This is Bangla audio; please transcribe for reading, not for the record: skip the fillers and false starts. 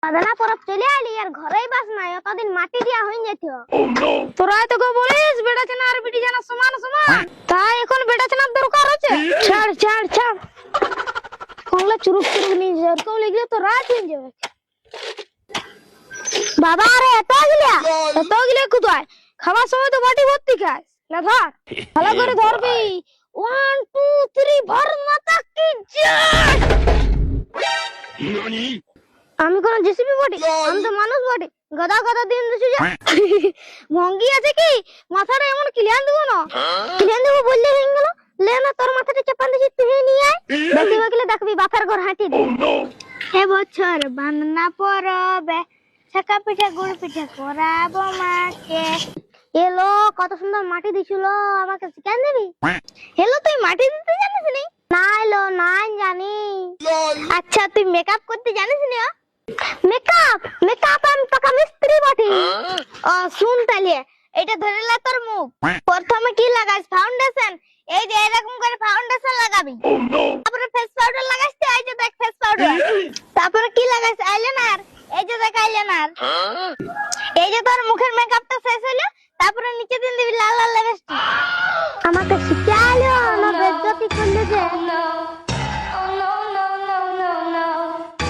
বাদনা পরব চলে আলি আর ঘরেই বাস নাই অতদিন মাটি দিয়া হই যেত তোরা তো গো বলিস বেটা চেনা আর বিটি জানা সমান সমান তাই এখন বেটা চেনার দরকার আছে ছাড় ছাড় ছাড় কোনলা চুরুক চুরুক নি জরকম লাগলে তো রাত হয়ে যাবে বাবা আরে এত গিলা কুদায় খাবার সময় তো বাটি ভর্তি খাস না ধর ভালো করে ধরবি 1 2 3 ভর মাতা কি জয় আমি কোন জেসিবি বডি আমি তো মানুষ বডি গদা গদা দিন দিছি যা মঙ্গি আছে কি মাথাটা এমন ক্লিয়ার দেব না ক্লিয়ার দেব বললে হয়ে গেল লে না তোর মাথাটা চাপান দিছি তুই নিয়ে আয় দেখি বকলে দেখবি বাপের ঘর হাঁটি দে হে বছর বান্দনা পরবে ছাকা পিঠা গুড় পিঠা করাবো মাকে এলো কত সুন্দর মাটি দিছিল আমাকে শিখান দিবি হেলো তুই মাটি দিতে জানিস নি না এলো নাই জানি আচ্ছা তুই মেকআপ করতে জানিস না মেকআপ মেকআপ আমি পাকা মিস্ত্রি বটি ও শুন তাহলে এটা ধরে লে তোর মুখ প্রথমে কি লাগাইস ফাউন্ডেশন এই যে এরকম করে ফাউন্ডেশন লাগাবি তারপরে ফেস পাউডার লাগাইস এই যে দেখ ফেস পাউডার তারপরে কি লাগাইস আইলাইনার এই যে দেখ আইলাইনার এই যে তোর মুখের মেকআপটা শেষ হলো তারপরে নিচে দিন দিবি লাল লাল লিপস্টিক